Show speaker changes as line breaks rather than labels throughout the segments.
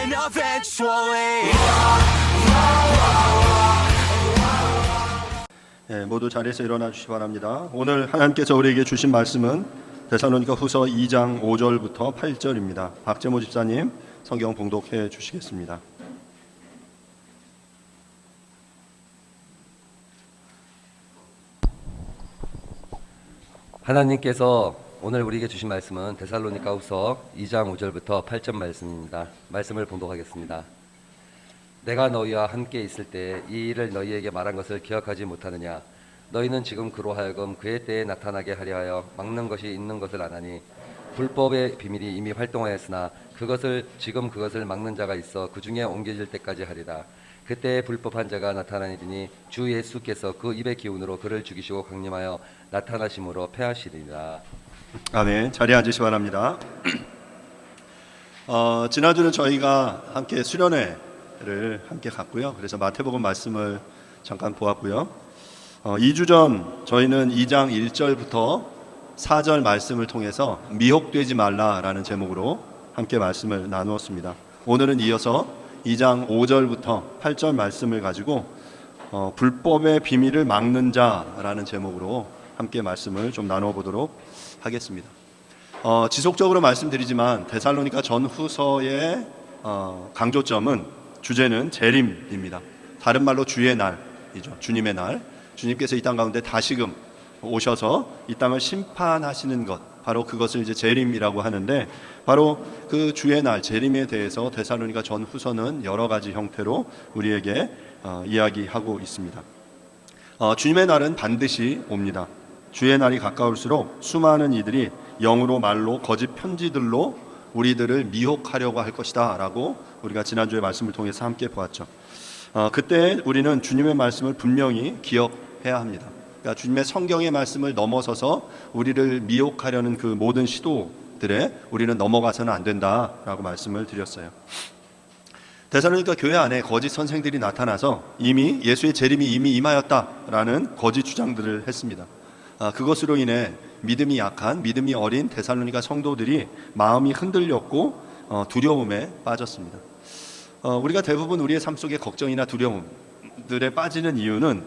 happen eventually.
네, 모두 자리에서 일어나 주시기 바랍니다. 오늘 하나님께서 우리에게 주신 말씀은 데살로니가 후서 2장 5절부터 8절입니다. 박재모 집사님 성경 봉독해 주시겠습니다.
하나님께서 오늘 우리에게 주신 말씀은 데살로니가 후서 2장 5절부터 8절 말씀입니다. 말씀을 봉독하겠습니다. 내가 너희와 함께 있을 때 이 일을 너희에게 말한 것을 기억하지 못하느냐? 너희는 지금 그로 하여금 그의 때에 나타나게 하려 하여 막는 것이 있는 것을 아나니 불법의 비밀이 이미 활동하였으나 지금 그것을 막는 자가 있어 그 중에 옮겨질 때까지 하리라. 그때 불법한 자가 나타나니니 주 예수께서 그 입의 기운으로 그를 죽이시고 강림하여 나타나심으로 패하시리라.
아멘. 자리에 앉으시기 바랍니다. 지난주는 저희가 함께 수련회를 함께 갔고요. 그래서 마태복음 말씀을 잠깐 보았고요. 2주 전 저희는 2장 1절부터 4절 말씀을 통해서 미혹되지 말라라는 제목으로 함께 말씀을 나누었습니다. 오늘은 이어서 2장 5절부터 8절 말씀을 가지고 불법의 비밀을 막는 자라는 제목으로 함께 말씀을 좀 나누어 보도록 하겠습니다. 지속적으로 말씀드리지만 데살로니가 전후서의 강조점은 주제는 재림입니다. 다른 말로 주의 날이죠. 주님의 날. 주님께서 이 땅 가운데 다시금 오셔서 이 땅을 심판하시는 것, 바로 그것을 이제 재림이라고 하는데, 바로 그 주의 날 재림에 대해서 데살로니가 전후서는 여러 가지 형태로 우리에게 이야기하고 있습니다. 주님의 날은 반드시 옵니다. 주의 날이 가까울수록 수많은 이들이 영으로 말로 거짓 편지들로 우리들을 미혹하려고 할 것이다 라고 우리가 지난주에 말씀을 통해서 함께 보았죠. 그때 우리는 주님의 말씀을 분명히 기억해야 합니다. 그러니까 주님의 성경의 말씀을 넘어서서 우리를 미혹하려는 그 모든 시도들에 우리는 넘어가서는 안 된다라고 말씀을 드렸어요. 데살로니가 교회 안에 거짓 선생들이 나타나서 이미 예수의 재림이 이미 임하였다라는 거짓 주장들을 했습니다. 그것으로 인해 믿음이 약한, 믿음이 어린 데살로니가 성도들이 마음이 흔들렸고 두려움에 빠졌습니다. 우리가 대부분 우리의 삶 속에 걱정이나 두려움들에 빠지는 이유는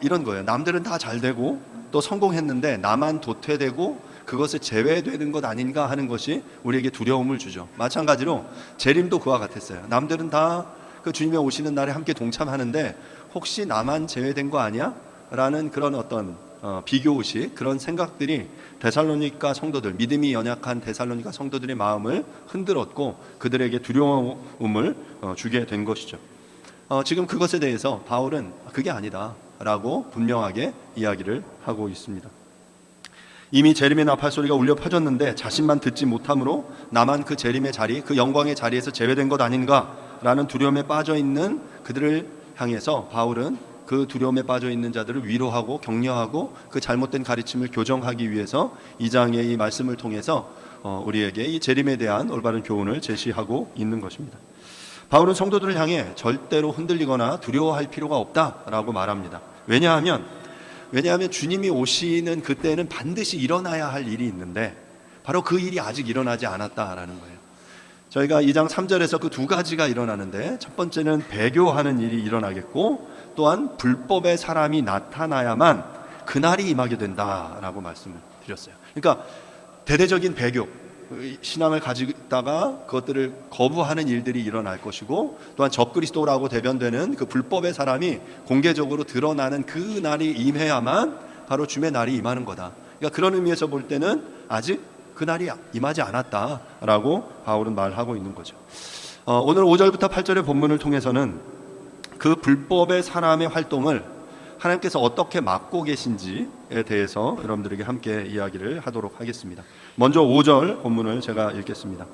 이런 거예요. 남들은 다 잘 되고 또 성공했는데 나만 도태되고 그것에 제외되는 것 아닌가 하는 것이 우리에게 두려움을 주죠. 마찬가지로 재림도 그와 같았어요. 남들은 다 그 주님이 오시는 날에 함께 동참하는데 혹시 나만 제외된 거 아니야? 라는 그런 어떤 비교의식, 그런 생각들이 데살로니가 성도들, 믿음이 연약한 데살로니가 성도들의 마음을 흔들었고 그들에게 두려움을 주게 된 것이죠. 지금 그것에 대해서 바울은 그게 아니다 라고 분명하게 이야기를 하고 있습니다. 이미 재림의 나팔 소리가 울려 퍼졌는데 자신만 듣지 못함으로 나만 그 재림의 자리, 그 영광의 자리에서 제외된 것 아닌가 라는 두려움에 빠져 있는 그들을 향해서 바울은 그 두려움에 빠져 있는 자들을 위로하고 격려하고 그 잘못된 가르침을 교정하기 위해서 이 장의 이 말씀을 통해서 우리에게 이 재림에 대한 올바른 교훈을 제시하고 있는 것입니다. 바울은 성도들을 향해 절대로 흔들리거나 두려워할 필요가 없다라고 말합니다. 왜냐하면 주님이 오시는 그때는 반드시 일어나야 할 일이 있는데 바로 그 일이 아직 일어나지 않았다라는 거예요. 저희가 2장 3절에서 그 두 가지가 일어나는데, 첫 번째는 배교하는 일이 일어나겠고 또한 불법의 사람이 나타나야만 그날이 임하게 된다라고 말씀을 드렸어요. 그러니까 대대적인 배교, 신앙을 가지고 있다가 그것들을 거부하는 일들이 일어날 것이고, 또한 적그리스도라고 대변되는 그 불법의 사람이 공개적으로 드러나는 그 날이 임해야만 바로 주의 날이 임하는 거다. 그러니까 그런 의미에서 볼 때는 아직 그 날이 임하지 않았다라고 바울은 말하고 있는 거죠. 오늘 5절부터 8절의 본문을 통해서는 그 불법의 사람의 활동을 하나님께서 어떻게 막고 계신지에 대해서 여러분들에게 함께 이야기를 하도록 하겠습니다. 먼저 5절 본문을 제가 읽겠습니다.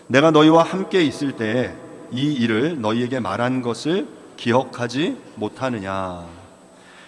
내가 너희와 함께 있을 때에 이 일을 너희에게 말한 것을 기억하지 못하느냐.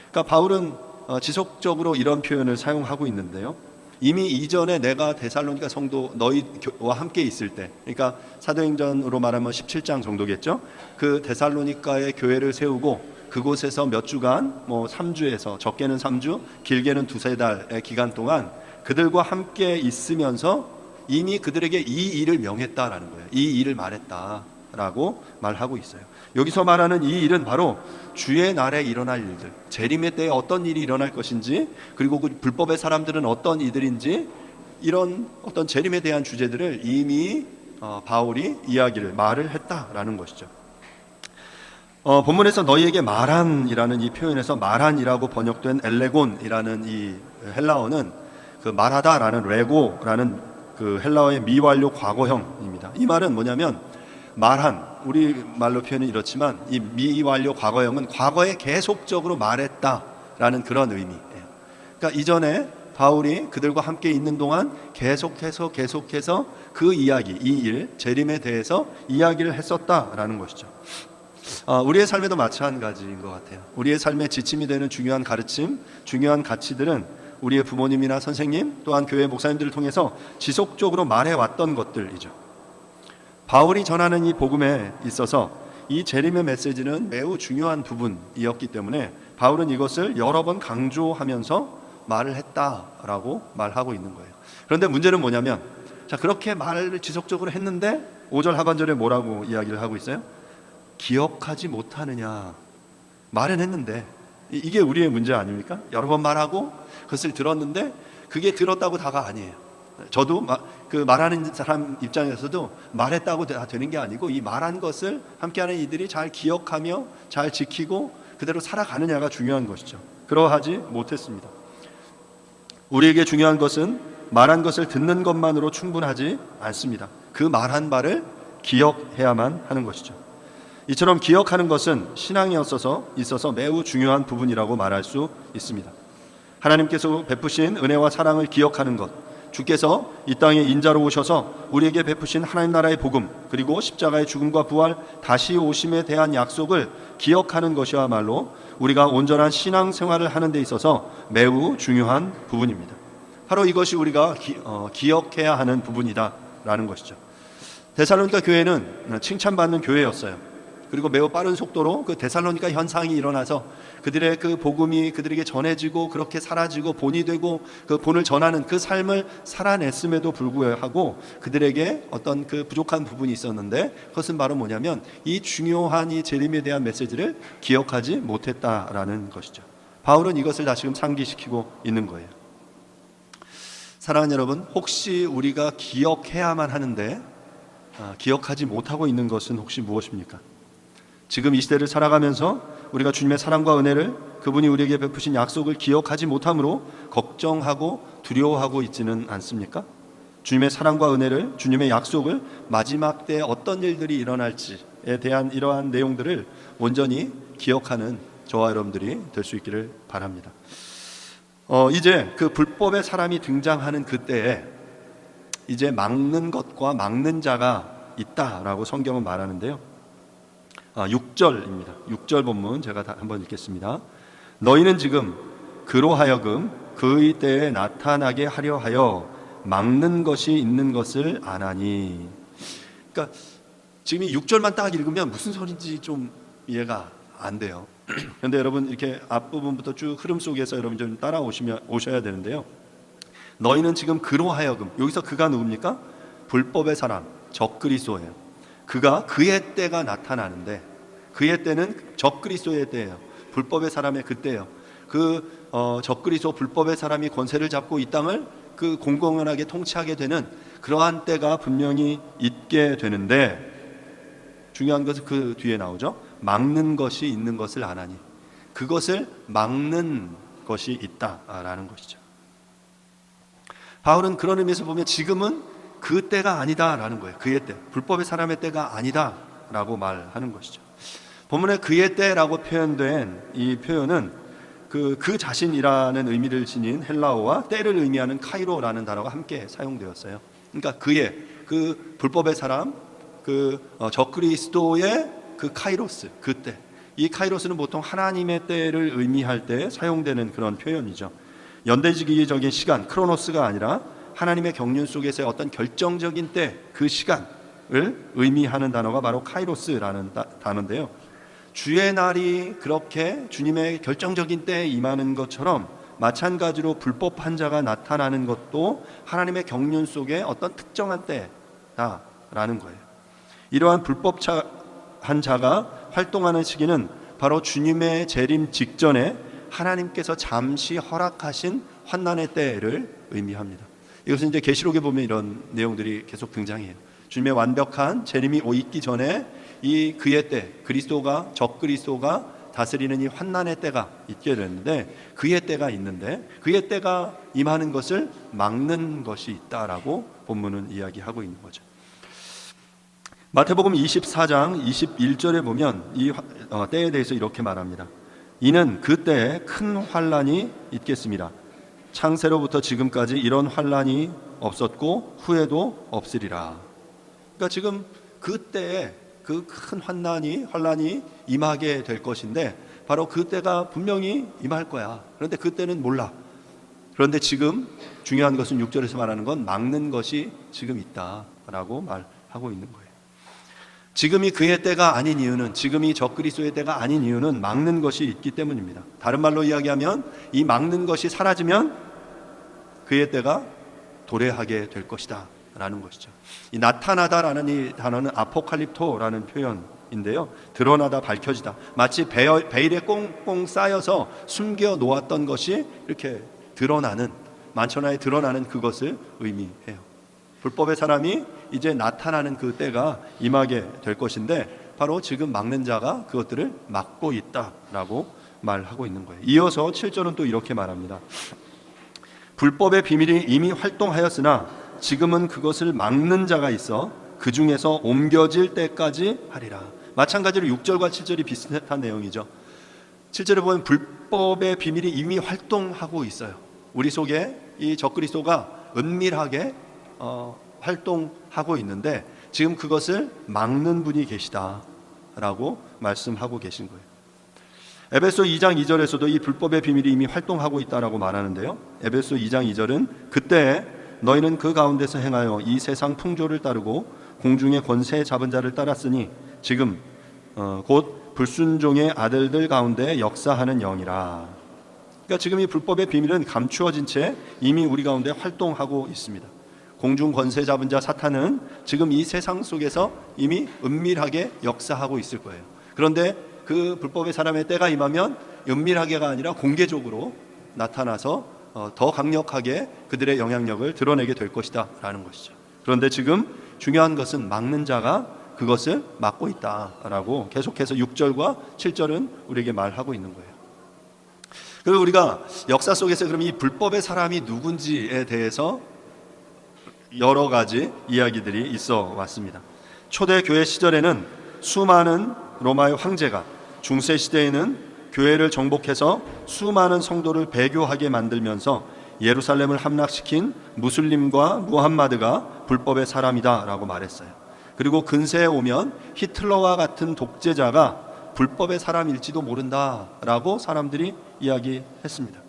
그러니까 바울은 지속적으로 이런 표현을 사용하고 있는데요. 이미 이전에 내가 데살로니가 성도 너희와 함께 있을 때, 그러니까 사도행전으로 말하면 17장 정도겠죠. 그 데살로니가의 교회를 세우고 그곳에서 몇 주간, 3주에서 적게는 3주, 길게는 2-3달의 기간 동안 그들과 함께 있으면서 이미 그들에게 이 일을 명했다라는 거예요. 이 일을 말했다. 라고 말하고 있어요. 여기서 말하는 이 일은 바로 주의 날에 일어날 일들, 재림의 때에 어떤 일이 일어날 것인지, 그리고 그 불법의 사람들은 어떤 이들인지, 이런 어떤 재림에 대한 주제들을 이미 바울이 말을 했다라는 것이죠. 본문에서 너희에게 말한이라는 이 표현에서 말한이라고 번역된 엘레곤이라는 이 헬라어는 그 말하다라는 레고라는 그 헬라어의 미완료 과거형입니다. 이 말은 뭐냐면 말한, 우리 말로 표현은 이렇지만 이 미완료 과거형은 과거에 계속적으로 말했다라는 그런 의미예요. 그러니까 이전에 바울이 그들과 함께 있는 동안 계속해서 그 이야기, 이 일, 재림에 대해서 이야기를 했었다라는 것이죠. 우리의 삶에도 마찬가지인 것 같아요. 우리의 삶에 지침이 되는 중요한 가르침, 중요한 가치들은 우리의 부모님이나 선생님, 또한 교회 목사님들을 통해서 지속적으로 말해왔던 것들이죠. 바울이 전하는 이 복음에 있어서 이 재림의 메시지는 매우 중요한 부분이었기 때문에 바울은 이것을 여러 번 강조하면서 말을 했다라고 말하고 있는 거예요. 그런데 문제는 뭐냐면, 자, 그렇게 말을 지속적으로 했는데 5절 하반절에 뭐라고 이야기를 하고 있어요? 기억하지 못하느냐. 말은 했는데, 이게 우리의 문제 아닙니까? 여러 번 말하고 그것을 들었는데 그게 들었다고 다가 아니에요. 저도 그 말하는 사람 입장에서도 말했다고 다 되는 게 아니고, 이 말한 것을 함께하는 이들이 잘 기억하며 잘 지키고 그대로 살아가느냐가 중요한 것이죠. 그러하지 못했습니다. 우리에게 중요한 것은 말한 것을 듣는 것만으로 충분하지 않습니다. 그 말한 바를 기억해야만 하는 것이죠. 이처럼 기억하는 것은 신앙에 있어서 매우 중요한 부분이라고 말할 수 있습니다. 하나님께서 베푸신 은혜와 사랑을 기억하는 것, 주께서 이 땅에 인자로 오셔서 우리에게 베푸신 하나님 나라의 복음, 그리고 십자가의 죽음과 부활, 다시 오심에 대한 약속을 기억하는 것이야말로 우리가 온전한 신앙생활을 하는 데 있어서 매우 중요한 부분입니다. 바로 이것이 우리가 기억해야 하는 부분이다라는 것이죠. 데살로니가 교회는 칭찬받는 교회였어요. 그리고 매우 빠른 속도로 그 데살로니가 현상이 일어나서 그들의 그 복음이 그들에게 전해지고 그렇게 사라지고 본이 되고 그 본을 전하는 그 삶을 살아냈음에도 불구하고 그들에게 어떤 그 부족한 부분이 있었는데, 그것은 바로 뭐냐면 이 중요한 이 재림에 대한 메시지를 기억하지 못했다라는 것이죠. 바울은 이것을 다시금 상기시키고 있는 거예요. 사랑하는 여러분, 혹시 우리가 기억해야만 하는데 기억하지 못하고 있는 것은 혹시 무엇입니까? 지금 이 시대를 살아가면서 우리가 주님의 사랑과 은혜를, 그분이 우리에게 베푸신 약속을 기억하지 못함으로 걱정하고 두려워하고 있지는 않습니까? 주님의 사랑과 은혜를, 주님의 약속을, 마지막 때에 어떤 일들이 일어날지에 대한 이러한 내용들을 온전히 기억하는 저와 여러분들이 될 수 있기를 바랍니다. 이제 그 불법의 사람이 등장하는 그때에 이제 막는 것과 막는 자가 있다라고 성경은 말하는데요. 6절입니다. 6절 본문 제가 한번 읽겠습니다. 너희는 지금 그로 하여금 그의 때에 나타나게 하려 하여 막는 것이 있는 것을 아나니. 그러니까 지금 이 6절만 딱 읽으면 무슨 소리인지 좀 이해가 안 돼요. 그런데 여러분 이렇게 앞부분부터 쭉 흐름 속에서 여러분 좀 오셔야 되는데요. 너희는 지금 그로 하여금, 여기서 그가 누굽니까? 불법의 사람, 적그리스도예요. 그가 그의 때가 나타나는데, 그의 때는 적그리스도의 때예요. 불법의 사람의 그때예요. 그 적그리스도 불법의 사람이 권세를 잡고 이 땅을 그 공공연하게 통치하게 되는 그러한 때가 분명히 있게 되는데, 중요한 것은 그 뒤에 나오죠. 막는 것이 있는 것을 아나니. 그것을 막는 것이 있다라는 것이죠. 바울은 그런 의미에서 보면 지금은 그 때가 아니다라는 거예요. 그의 때, 불법의 사람의 때가 아니다라고 말하는 것이죠. 본문에 그의 때라고 표현된 이 표현은 그 자신이라는 의미를 지닌 헬라어와 때를 의미하는 카이로라는 단어가 함께 사용되었어요. 그러니까 그의, 그 불법의 사람, 그 적그리스도의 그 카이로스, 그 때. 이 카이로스는 보통 하나님의 때를 의미할 때 사용되는 그런 표현이죠. 연대지기적인 시간, 크로노스가 아니라 하나님의 경륜 속에서의 어떤 결정적인 때, 그 시간을 의미하는 단어가 바로 카이로스라는 단어인데요. 주의 날이 그렇게 주님의 결정적인 때에 임하는 것처럼 마찬가지로 불법한 자가 나타나는 것도 하나님의 경륜 속에 어떤 특정한 때다라는 거예요. 이러한 불법한 자가 활동하는 시기는 바로 주님의 재림 직전에 하나님께서 잠시 허락하신 환난의 때를 의미합니다. 이것은 이제 계시록에 보면 이런 내용들이 계속 등장해요. 주님의 완벽한 재림이 있기 전에 이 그의 때, 그리스도가 적그리스도가 다스리는 이 환난의 때가 있게 되는데, 그의 때가 있는데 그의 때가 임하는 것을 막는 것이 있다라고 본문은 이야기하고 있는 거죠. 마태복음 24장 21절에 보면 이 때에 대해서 이렇게 말합니다. 이는 그 때에 큰 환난이 있겠습니다. 창세로부터 지금까지 이런 환난이 없었고 후에도 없으리라. 그러니까 지금 그 때에 그 큰 환난이 임하게 될 것인데 바로 그 때가 분명히 임할 거야. 그런데 그 때는 몰라. 그런데 지금 중요한 것은 6절에서 말하는 건 막는 것이 지금 있다라고 말하고 있는 거예요. 지금이 그의 때가 아닌 이유는, 지금이 적그리스도의 때가 아닌 이유는 막는 것이 있기 때문입니다. 다른 말로 이야기하면 이 막는 것이 사라지면 그의 때가 도래하게 될 것이다 라는 것이죠. 이 나타나다라는 이 단어는 아포칼립토라는 표현인데요, 드러나다, 밝혀지다. 마치 베일에 꽁꽁 쌓여서 숨겨 놓았던 것이 이렇게 드러나는, 만천하에 드러나는 그것을 의미해요. 불법의 사람이 이제 나타나는 그 때가 임하게 될 것인데 바로 지금 막는 자가 그것들을 막고 있다라고 말하고 있는 거예요. 이어서 7절은 또 이렇게 말합니다. 불법의 비밀이 이미 활동하였으나 지금은 그것을 막는 자가 있어 그 중에서 옮겨질 때까지 하리라. 마찬가지로 6절과 7절이 비슷한 내용이죠. 7절에 보면 불법의 비밀이 이미 활동하고 있어요. 우리 속에 이 적그리스도가 은밀하게 활동하고 있는데 지금 그것을 막는 분이 계시다라고 말씀하고 계신 거예요. 에베소 2장 2절에서도 이 불법의 비밀이 이미 활동하고 있다라고 말하는데요, 에베소 2장 2절은 그때 너희는 그 가운데서 행하여 이 세상 풍조를 따르고 공중의 권세 잡은 자를 따랐으니 지금 곧 불순종의 아들들 가운데 역사하는 영이라. 그러니까 지금 이 불법의 비밀은 감추어진 채 이미 우리 가운데 활동하고 있습니다. 공중 권세 잡은 자 사탄은 지금 이 세상 속에서 이미 은밀하게 역사하고 있을 거예요. 그런데 그 불법의 사람의 때가 임하면 은밀하게가 아니라 공개적으로 나타나서 더 강력하게 그들의 영향력을 드러내게 될 것이다 라는 것이죠. 그런데 지금 중요한 것은 막는 자가 그것을 막고 있다라고 계속해서 6절과 7절은 우리에게 말하고 있는 거예요. 그리고 우리가 역사 속에서 그럼 이 불법의 사람이 누군지에 대해서 여러 가지 이야기들이 있어 왔습니다. 초대 교회 시절에는 수많은 로마의 황제가, 중세 시대에는 교회를 정복해서 수많은 성도를 배교하게 만들면서 예루살렘을 함락시킨 무슬림과 무함마드가 불법의 사람이다라고 말했어요. 그리고 근세에 오면 히틀러와 같은 독재자가 불법의 사람일지도 모른다라고 사람들이 이야기했습니다.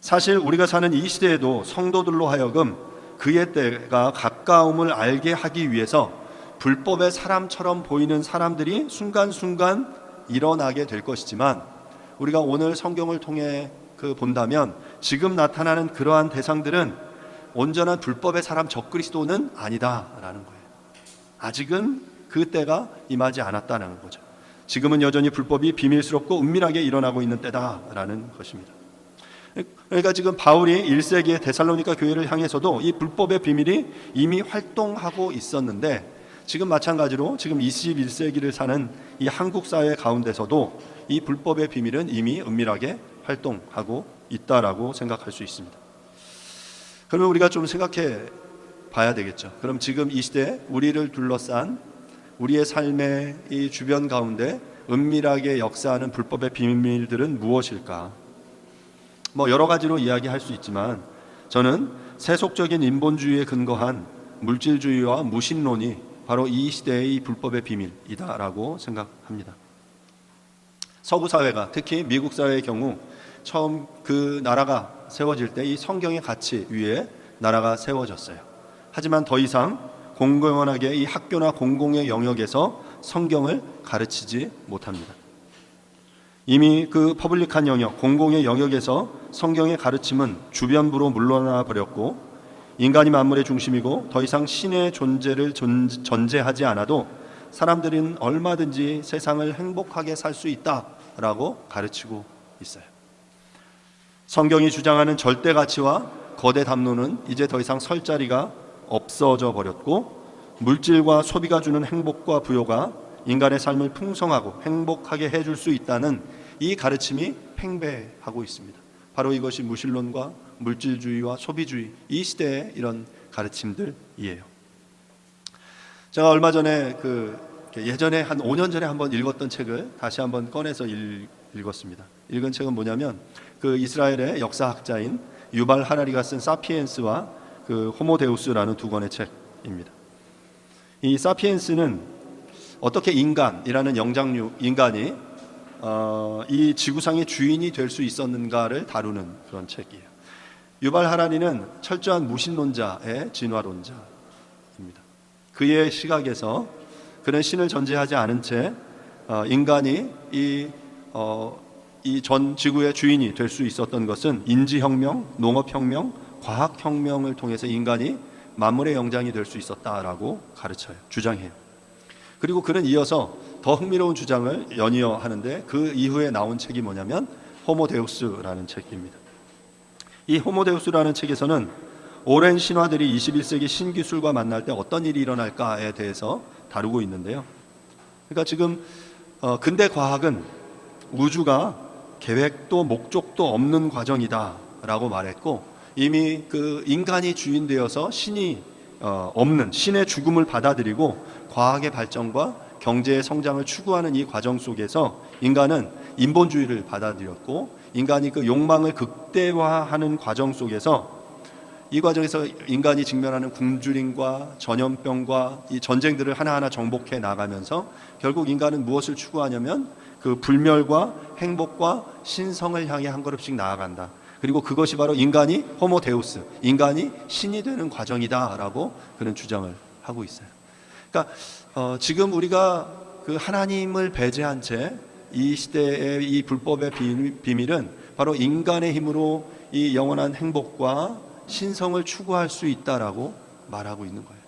사실 우리가 사는 이 시대에도 성도들로 하여금 그의 때가 가까움을 알게 하기 위해서 불법의 사람처럼 보이는 사람들이 순간순간 일어나게 될 것이지만 우리가 오늘 성경을 통해 본다면 지금 나타나는 그러한 대상들은 온전한 불법의 사람 적그리스도는 아니다라는 거예요. 아직은 그 때가 임하지 않았다는 거죠. 지금은 여전히 불법이 비밀스럽고 은밀하게 일어나고 있는 때다라는 것입니다. 그러니까 지금 바울이 1세기의 데살로니가 교회를 향해서도 이 불법의 비밀이 이미 활동하고 있었는데 지금 마찬가지로 지금 21세기를 사는 이 한국 사회 가운데서도 이 불법의 비밀은 이미 은밀하게 활동하고 있다라고 생각할 수 있습니다. 그러면 우리가 좀 생각해 봐야 되겠죠. 그럼 지금 이 시대 우리를 둘러싼 우리의 삶의 이 주변 가운데 은밀하게 역사하는 불법의 비밀들은 무엇일까? 여러 가지로 이야기할 수 있지만 저는 세속적인 인본주의에 근거한 물질주의와 무신론이 바로 이 시대의 불법의 비밀이다라고 생각합니다. 서구 사회가, 특히 미국 사회의 경우 처음 그 나라가 세워질 때 이 성경의 가치 위에 나라가 세워졌어요. 하지만 더 이상 공공연하게 이 학교나 공공의 영역에서 성경을 가르치지 못합니다. 이미 그 퍼블릭한 영역, 공공의 영역에서 성경의 가르침은 주변부로 물러나 버렸고 인간이 만물의 중심이고 더 이상 신의 존재를 전제하지 않아도 사람들은 얼마든지 세상을 행복하게 살 수 있다라고 가르치고 있어요. 성경이 주장하는 절대 가치와 거대 담론은 이제 더 이상 설 자리가 없어져 버렸고, 물질과 소비가 주는 행복과 부요가 인간의 삶을 풍성하고 행복하게 해줄 수 있다는 이 가르침이 팽배하고 있습니다. 바로 이것이 무신론과 물질주의와 소비주의, 이 시대의 이런 가르침들이에요. 제가 얼마 전에 예전에 한 5년 전에 한번 읽었던 책을 다시 한번 꺼내서 읽었습니다. 읽은 책은 뭐냐면 이스라엘의 역사학자인 유발 하라리가 쓴 사피엔스와 호모데우스라는 두 권의 책입니다. 이 사피엔스는 어떻게 인간이라는 인간이 이 지구상의 주인이 될 수 있었는가를 다루는 그런 책이에요. 유발 하라리는 철저한 무신론자의 진화론자입니다. 그의 시각에서 그는 신을 전제하지 않은 채 인간이 이 전 지구의 주인이 될 수 있었던 것은 인지혁명, 농업혁명, 과학혁명을 통해서 인간이 만물의 영장이 될 수 있었다라고 가르쳐요. 주장해요. 그리고 그는 이어서 더 흥미로운 주장을 연이어 하는데, 그 이후에 나온 책이 뭐냐면 호모데우스라는 책입니다. 이 호모데우스라는 책에서는 오랜 신화들이 21세기 신기술과 만날 때 어떤 일이 일어날까에 대해서 다루고 있는데요. 그러니까 지금 근대 과학은 우주가 계획도 목적도 없는 과정이다라고 말했고, 이미 인간이 주인 되어서 신이 없는 신의 죽음을 받아들이고 과학의 발전과 경제의 성장을 추구하는 이 과정 속에서 인간은 인본주의를 받아들였고, 인간이 그 욕망을 극대화하는 과정 속에서, 이 과정에서 인간이 직면하는 굶주림과 전염병과 이 전쟁들을 하나하나 정복해 나가면서 결국 인간은 무엇을 추구하냐면 그 불멸과 행복과 신성을 향해 한 걸음씩 나아간다. 그리고 그것이 바로 인간이 호모데우스, 인간이 신이 되는 과정이다라고 그는 주장을 하고 있어요. 그러니까 지금 우리가 하나님을 배제한 채 이 시대의 이 불법의 비밀은 바로 인간의 힘으로 이 영원한 행복과 신성을 추구할 수 있다라고 말하고 있는 거예요.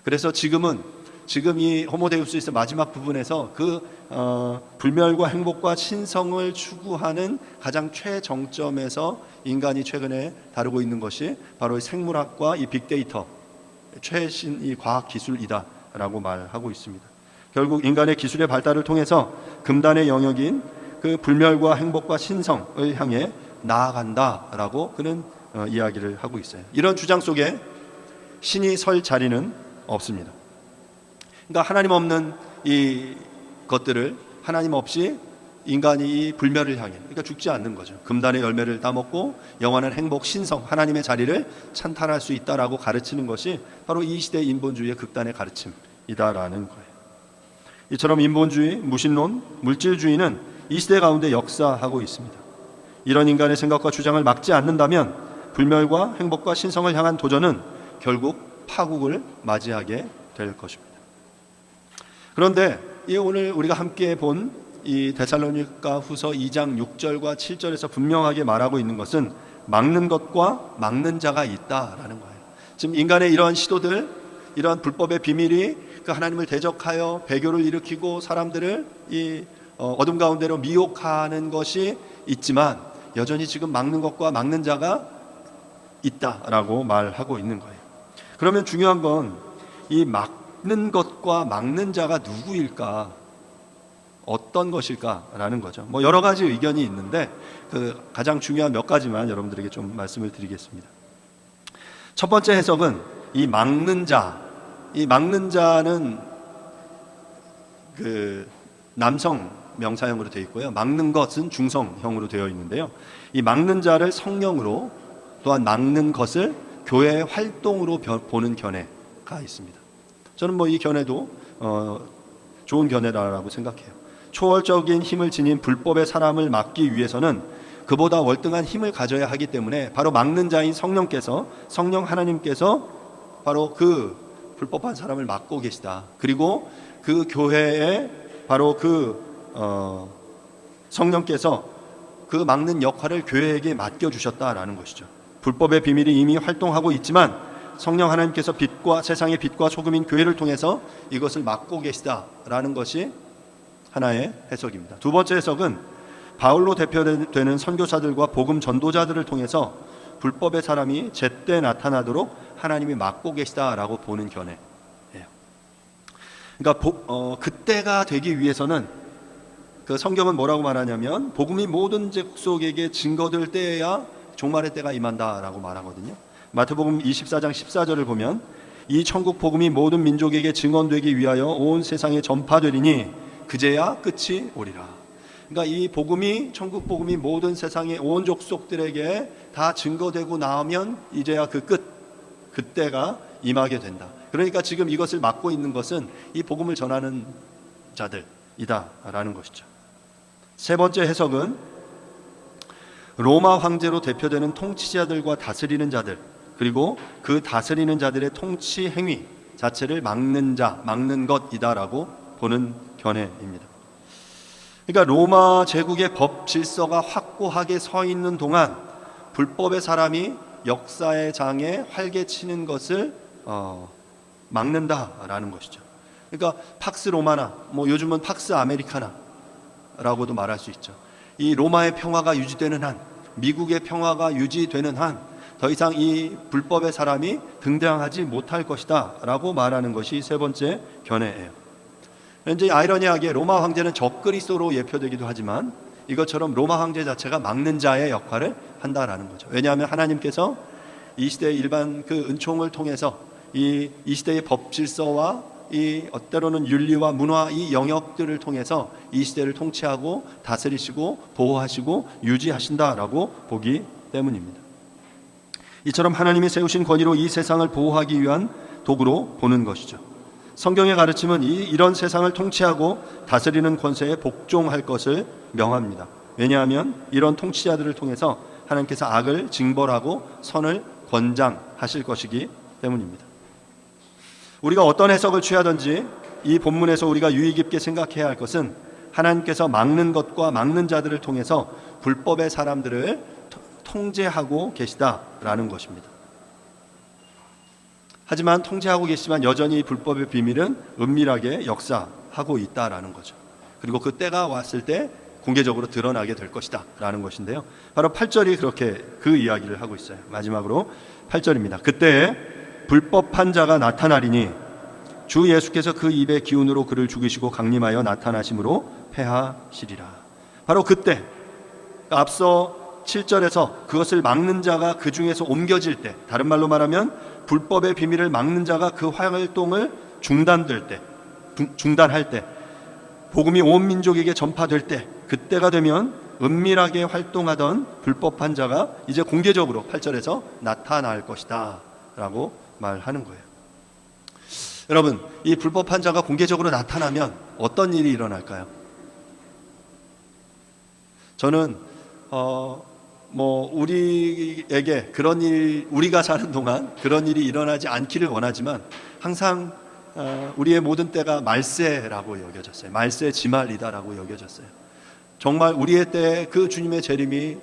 그래서 지금 이 호모데우스에서 마지막 부분에서 불멸과 행복과 신성을 추구하는 가장 최정점에서 인간이 최근에 다루고 있는 것이 바로 생물학과 이 빅데이터, 최신 이 과학 기술이다라고 말하고 있습니다. 결국 인간의 기술의 발달을 통해서 금단의 영역인 불멸과 행복과 신성을 향해 나아간다라고 그는 이야기를 하고 있어요. 이런 주장 속에 신이 설 자리는 없습니다. 그러니까 하나님 없는 이 것들을, 하나님 없이 인간이 이 불멸을 향해, 그러니까 죽지 않는 거죠. 금단의 열매를 따먹고 영원한 행복, 신성, 하나님의 자리를 찬탈할 수 있다라고 가르치는 것이 바로 이 시대의 인본주의의 극단의 가르침이다라는 거예요. 이처럼 인본주의, 무신론, 물질주의는 이 시대 가운데 역사하고 있습니다. 이런 인간의 생각과 주장을 막지 않는다면 불멸과 행복과 신성을 향한 도전은 결국 파국을 맞이하게 될 것입니다. 그런데 오늘 우리가 함께 본 이 데살로니가 후서 2장 6절과 7절에서 분명하게 말하고 있는 것은 막는 것과 막는 자가 있다라는 거예요. 지금 인간의 이러한 시도들, 이러한 불법의 비밀이 하나님을 대적하여 배교를 일으키고 사람들을 이 어둠 가운데로 미혹하는 것이 있지만, 여전히 지금 막는 것과 막는 자가 있다라고 말하고 있는 거예요. 그러면 중요한 건 이 막는 것과 막는 자가 누구일까, 어떤 것일까라는 거죠. 여러 가지 의견이 있는데 가장 중요한 몇 가지만 여러분들에게 좀 말씀을 드리겠습니다. 첫 번째 해석은 이 막는 자는 남성 명사형으로 되어 있고요. 막는 것은 중성형으로 되어 있는데요. 이 막는 자를 성령으로, 또한 막는 것을 교회의 활동으로 보는 견해가 있습니다. 저는 이 견해도 좋은 견해라고 생각해요. 초월적인 힘을 지닌 불법의 사람을 막기 위해서는 그보다 월등한 힘을 가져야 하기 때문에 바로 막는 자인 성령 하나님께서 바로 불법한 사람을 막고 계시다. 그리고 교회에 바로 성령께서 막는 역할을 교회에게 맡겨주셨다라는 것이죠. 불법의 비밀이 이미 활동하고 있지만 성령 하나님께서 빛과 세상의 빛과 소금인 교회를 통해서 이것을 막고 계시다라는 것이 하나의 해석입니다. 두 번째 해석은 바울로 대표되는 선교사들과 복음 전도자들을 통해서 불법의 사람이 제때 나타나도록 하나님이 막고 계시다라고 보는 견해예요. 그러니까 그때가 되기 위해서는 그 성경은 뭐라고 말하냐면 복음이 모든 족속에게 증거될 때에야 종말의 때가 임한다라고 말하거든요. 마태복음 24장 14절을 보면 이 천국 복음이 모든 민족에게 증언되기 위하여 온 세상에 전파되리니 그제야 끝이 오리라. 그러니까 이 복음이 천국 복음이 모든 세상의 온 족속들에게 다 증거되고 나면 이제야 그때가 임하게 된다. 그러니까 지금 이것을 막고 있는 것은 이 복음을 전하는 자들이다라는 것이죠. 세 번째 해석은 로마 황제로 대표되는 통치자들과 다스리는 자들, 그리고 그 다스리는 자들의 통치 행위 자체를 막는 것이다라고 보는 견해입니다. 그러니까 로마 제국의 법 질서가 확고하게 서 있는 동안 불법의 사람이 역사의 장에 활개치는 것을 막는다라는 것이죠. 그러니까 팍스 로마나 요즘은 팍스 아메리카나라고도 말할 수 있죠. 이 로마의 평화가 유지되는 한, 미국의 평화가 유지되는 한 더 이상 이 불법의 사람이 등장하지 못할 것이다 라고 말하는 것이 세 번째 견해예요. 현재 아이러니하게 로마 황제는 적그리스도로 예표되기도 하지만 이것처럼 로마 황제 자체가 막는 자의 역할을 한다라는 거죠. 왜냐하면 하나님께서 이 시대의 일반 그 은총을 통해서 이 시대의 법 질서와 이 때로는 윤리와 문화 이 영역들을 통해서 이 시대를 통치하고 다스리시고 보호하시고 유지하신다라고 보기 때문입니다. 이처럼 하나님이 세우신 권위로 이 세상을 보호하기 위한 도구로 보는 것이죠. 성경의 가르침은 이런 세상을 통치하고 다스리는 권세에 복종할 것을 명합니다. 왜냐하면 이런 통치자들을 통해서 하나님께서 악을 징벌하고 선을 권장하실 것이기 때문입니다. 우리가 어떤 해석을 취하든지 이 본문에서 우리가 유의 깊게 생각해야 할 것은 하나님께서 막는 것과 막는 자들을 통해서 불법의 사람들을 통제하고 계시다라는 것입니다. 하지만 통제하고 계시지만 여전히 불법의 비밀은 은밀하게 역사하고 있다라는 거죠. 그리고 그 때가 왔을 때 공개적으로 드러나게 될 것이다 라는 것인데요. 바로 8절이 그렇게 그 이야기를 하고 있어요. 마지막으로 8절입니다. 그때 불법한 자가 나타나리니 주 예수께서 그 입의 기운으로 그를 죽이시고 강림하여 나타나심으로 패하시리라. 바로 그때, 앞서 7절에서 그것을 막는 자가 그 중에서 옮겨질 때, 다른 말로 말하면 불법의 비밀을 막는 자가 그 활동을 중단할 때, 복음이 온 민족에게 전파될 때, 그때가 되면 은밀하게 활동하던 불법한 자가 이제 공개적으로 8절에서 나타날 것이다 라고 말하는 거예요. 여러분, 이 불법한 자가 공개적으로 나타나면 어떤 일이 일어날까요? 저는 우리에게 그런 일, 우리가 사는 동안 그런 일이 일어나지 않기를 원하지만 항상 우리의 모든 때가 말세라고 여겨졌어요. 말세 지말이다라고 여겨졌어요. 정말 우리의 때에 그 주님의 재림이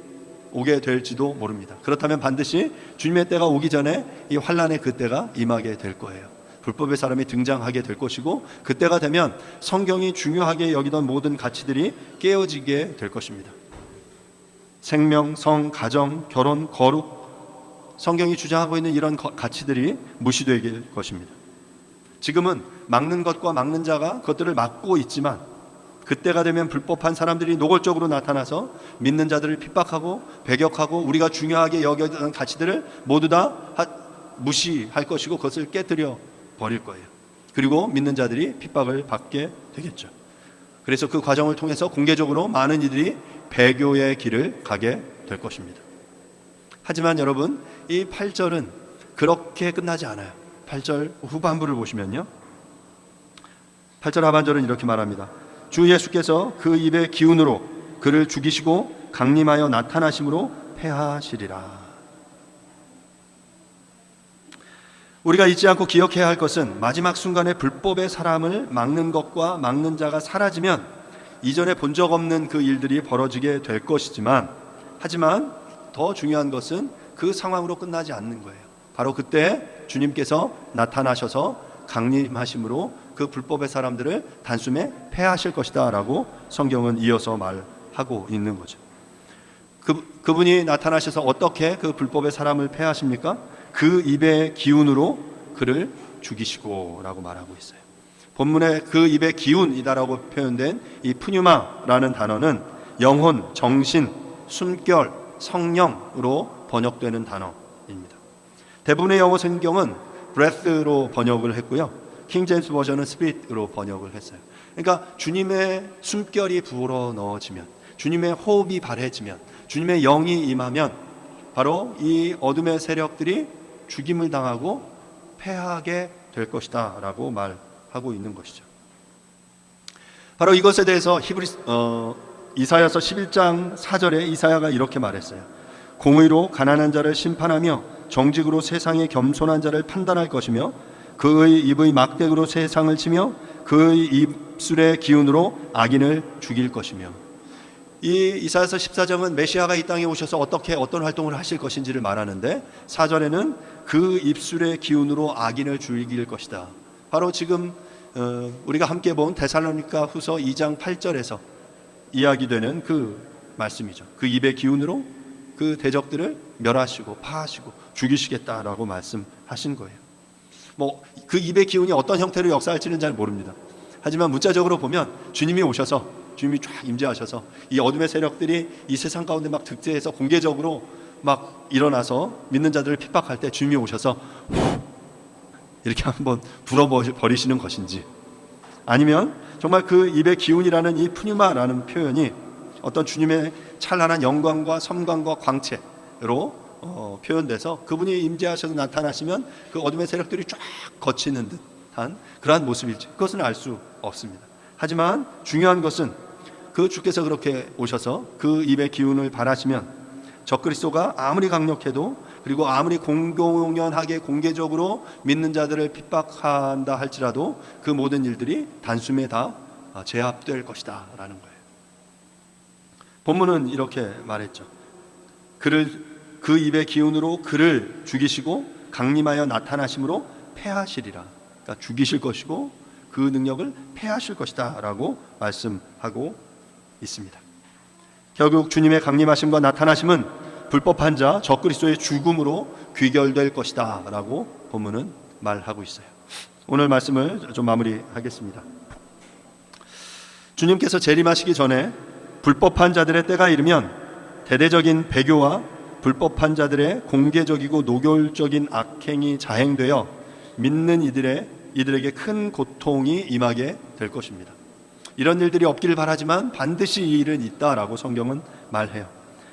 오게 될지도 모릅니다. 그렇다면 반드시 주님의 때가 오기 전에 이 환난의 그 때가 임하게 될 거예요. 불법의 사람이 등장하게 될 것이고, 그때가 되면 성경이 중요하게 여기던 모든 가치들이 깨어지게 될 것입니다. 생명, 성, 가정, 결혼, 거룩, 성경이 주장하고 있는 이런 가치들이 무시될 것입니다. 지금은 막는 것과 막는 자가 그것들을 막고 있지만 그때가 되면 불법한 사람들이 노골적으로 나타나서 믿는 자들을 핍박하고 배격하고 우리가 중요하게 여겨던 가치들을 모두 다 무시할 것이고 그것을 깨뜨려 버릴 거예요. 그리고 믿는 자들이 핍박을 받게 되겠죠. 그래서 그 과정을 통해서 공개적으로 많은 이들이 배교의 길을 가게 될 것입니다. 하지만 여러분, 이 8절은 그렇게 끝나지 않아요. 8절 후반부를 보시면요, 8절 하반절은 이렇게 말합니다. 주 예수께서 그 입의 기운으로 그를 죽이시고 강림하여 나타나심으로 패하시리라. 우리가 잊지 않고 기억해야 할 것은 마지막 순간에 불법의 사람을 막는 것과 막는 자가 사라지면 이전에 본 적 없는 그 일들이 벌어지게 될 것이지만, 하지만 더 중요한 것은 그 상황으로 끝나지 않는 거예요. 바로 그때 주님께서 나타나셔서 강림하심으로 그 불법의 사람들을 단숨에 패하실 것이다 라고 성경은 이어서 말하고 있는 거죠. 그분이 나타나셔서 어떻게 그 불법의 사람을 패하십니까? 그 입의 기운으로 그를 죽이시고 라고 말하고 있어요. 본문에 그 입의 기운이다라고 표현된 이 푸뉴마라는 단어는 영혼, 정신, 숨결, 성령으로 번역되는 단어입니다. 대부분의 영어 성경은 breath로 번역을 했고요. 킹 제임스 버전은 spirit으로 번역을 했어요. 그러니까 주님의 숨결이 불어 넣어지면, 주님의 호흡이 발해지면, 주님의 영이 임하면 바로 이 어둠의 세력들이 죽임을 당하고 패하게 될 것이다 라고 말하고 있는 것이죠. 바로 이것에 대해서 이사야서 11장 4절에 이사야가 이렇게 말했어요. 공의로 가난한 자를 심판하며 정직으로 세상의 겸손한 자를 판단할 것이며 그의 입의 막대기로 세상을 치며 그의 입술의 기운으로 악인을 죽일 것이며. 이 이사야서 14장은 메시아가 이 땅에 오셔서 어떤 활동을 하실 것인지를 말하는데 4절에는 그 입술의 기운으로 악인을 죽일 것이다. 바로 지금 우리가 함께 본 데살로니가 후서 2장 8절에서 이야기되는 그 말씀이죠. 그 입의 기운으로 그 대적들을 멸하시고 파하시고 죽이시겠다라고 말씀하신 거예요. 그 입의 기운이 어떤 형태로 역사할지는 잘 모릅니다. 하지만 문자적으로 보면 주님이 오셔서 주님이 쫙 임재하셔서 이 어둠의 세력들이 이 세상 가운데 막 득세해서 공개적으로 막 일어나서 믿는 자들을 핍박할 때 주님이 오셔서 이렇게 한번 불어버리시는 것인지, 아니면 정말 그 입의 기운이라는 이 푸뉴마라는 표현이 어떤 주님의 찬란한 영광과 섬광과 광채로 표현돼서 그분이 임재하셔서 나타나시면 그 어둠의 세력들이 쫙 거치는 듯한 그러한 모습일지, 그것은 알 수 없습니다. 하지만 중요한 것은 그 주께서 그렇게 오셔서 그 입의 기운을 발하시면 적그리스도가 아무리 강력해도, 그리고 아무리 공공연하게 공개적으로 믿는 자들을 핍박한다 할지라도 그 모든 일들이 단숨에 다 제압될 것이다 라는 거예요. 본문은 이렇게 말했죠. 그 입의 기운으로 그를 죽이시고 강림하여 나타나심으로 패하시리라. 그러니까 죽이실 것이고 그 능력을 패하실 것이다 라고 말씀하고 있습니다. 결국 주님의 강림하심과 나타나심은 불법한 자 적그리스도의 죽음으로 귀결될 것이다 라고 본문은 말하고 있어요. 오늘 말씀을 좀 마무리하겠습니다. 주님께서 재림하시기 전에 불법한 자들의 때가 이르면 대대적인 배교와 불법한 자들의 공개적이고 노골적인 악행이 자행되어 믿는 이들에게 큰 고통이 임하게 될 것입니다. 이런 일들이 없기를 바라지만 반드시 이 일은 있다라고 성경은 말해요.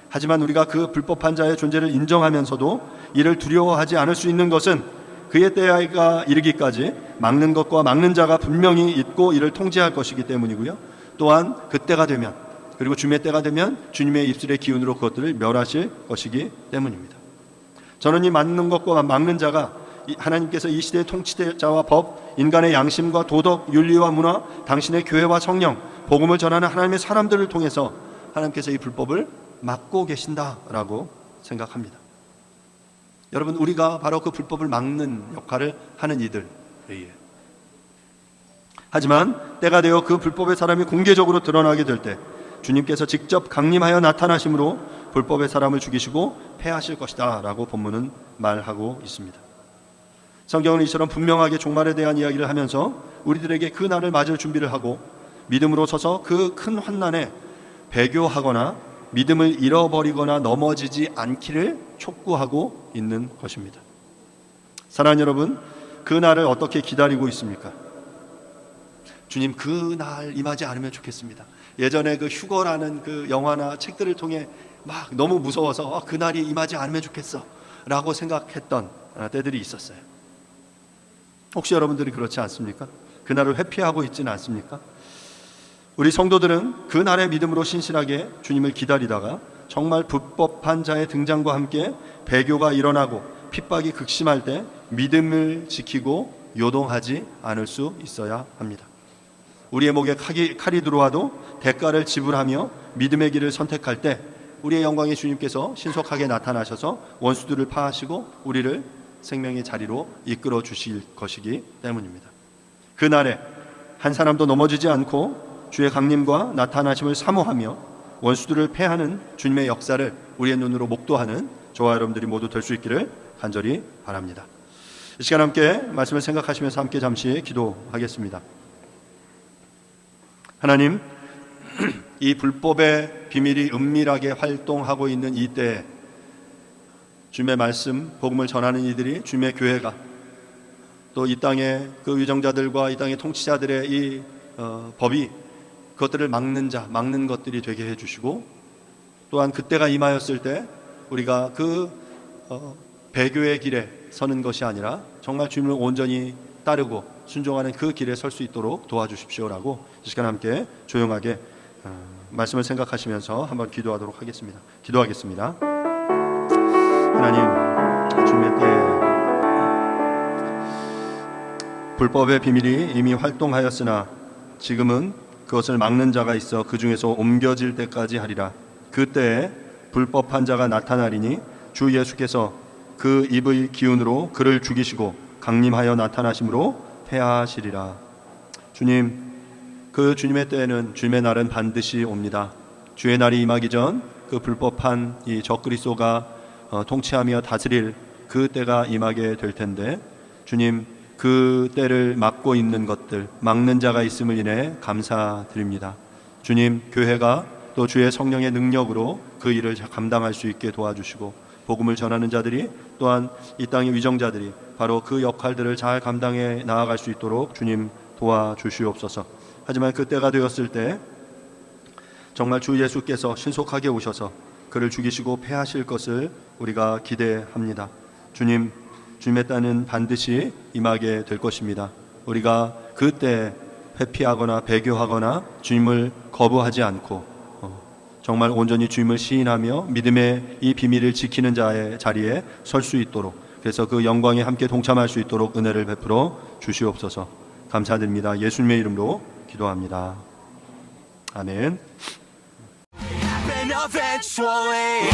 하지만 우리가 그 불법한 자의 존재를 인정하면서도 이를 두려워하지 않을 수 있는 것은 그의 때가 이르기까지 막는 것과 막는 자가 분명히 있고 이를 통제할 것이기 때문이고요. 또한 그때가 되면, 그리고 주님의 때가 되면 주님의 입술의 기운으로 그것들을 멸하실 것이기 때문입니다. 저는 이 막는 것과 막는 자가 하나님께서 이 시대의 통치자와 법, 인간의 양심과 도덕, 윤리와 문화, 당신의 교회와 성령, 복음을 전하는 하나님의 사람들을 통해서 하나님께서 이 불법을 막고 계신다라고 생각합니다. 여러분, 우리가 바로 그 불법을 막는 역할을 하는 이들이에요. 하지만 때가 되어 그 불법의 사람이 공개적으로 드러나게 될 때 주님께서 직접 강림하여 나타나심으로 불법의 사람을 죽이시고 패하실 것이다 라고 본문은 말하고 있습니다. 성경은 이처럼 분명하게 종말에 대한 이야기를 하면서 우리들에게 그 날을 맞을 준비를 하고 믿음으로 서서 그 큰 환난에 배교하거나 믿음을 잃어버리거나 넘어지지 않기를 촉구하고 있는 것입니다. 사랑하는 여러분, 그 날을 어떻게 기다리고 있습니까? 주님, 그 날 임하지 않으면 좋겠습니다. 예전에 그 휴거라는 그 영화나 책들을 통해 막 너무 무서워서 그 날이 임하지 않으면 좋겠어 라고 생각했던 때들이 있었어요. 혹시 여러분들이 그렇지 않습니까? 그 날을 회피하고 있지는 않습니까? 우리 성도들은 그 날의 믿음으로 신실하게 주님을 기다리다가 정말 불법한 자의 등장과 함께 배교가 일어나고 핍박이 극심할 때 믿음을 지키고 요동하지 않을 수 있어야 합니다. 우리의 목에 칼이 들어와도 대가를 지불하며 믿음의 길을 선택할 때 우리의 영광의 주님께서 신속하게 나타나셔서 원수들을 파하시고 우리를 생명의 자리로 이끌어 주실 것이기 때문입니다. 그날에 한 사람도 넘어지지 않고 주의 강림과 나타나심을 사모하며 원수들을 패하는 주님의 역사를 우리의 눈으로 목도하는 저와 여러분들이 모두 될 수 있기를 간절히 바랍니다. 이 시간 함께 말씀을 생각하시면서 함께 잠시 기도하겠습니다. 하나님, 이 불법의 비밀이 은밀하게 활동하고 있는 이때에 주님의 말씀, 복음을 전하는 이들이, 주님의 교회가 또 이 땅의 그 위정자들과 이 땅의 통치자들의 이 법이 그것들을 막는 것들이 되게 해주시고, 또한 그때가 임하였을 때 우리가 그 배교의 길에 서는 것이 아니라 정말 주님을 온전히 따르고 순종하는 그 길에 설 수 있도록 도와주십시오라고 이 시간 함께 조용하게 말씀을 생각하시면서 한번 기도하도록 하겠습니다. 기도하겠습니다. 하나님, 주님의 때에 불법의 비밀이 이미 활동하였으나 지금은 그것을 막는 자가 있어 그 중에서 옮겨질 때까지 하리라. 그때에 불법한 자가 나타나리니 주 예수께서 그 입의 기운으로 그를 죽이시고 강림하여 나타나심으로 패하시리라. 주님, 그 주님의 때에는, 주님의 날은 반드시 옵니다. 주의 날이 임하기 전 그 불법한 이 적그리스도가 통치하며 다스릴 그 때가 임하게 될 텐데, 주님, 그 때를 막고 있는 것들, 막는 자가 있음을 인해 감사드립니다. 주님, 교회가 또 주의 성령의 능력으로 그 일을 감당할 수 있게 도와주시고, 복음을 전하는 자들이, 또한 이 땅의 위정자들이 바로 그 역할들을 잘 감당해 나아갈 수 있도록 주님 도와주시옵소서. 하지만 그때가 되었을 때 정말 주 예수께서 신속하게 오셔서 그를 죽이시고 패하실 것을 우리가 기대합니다. 주님, 주님의 때는 반드시 임하게 될 것입니다. 우리가 그때 회피하거나 배교하거나 주님을 거부하지 않고 정말 온전히 주님을 시인하며 믿음의 이 비밀을 지키는 자의 자리에 설 수 있도록, 그래서 그 영광에 함께 동참할 수 있도록 은혜를 베풀어 주시옵소서. 감사드립니다. 예수님의 이름으로 기도합니다. 아멘.
Happen eventually.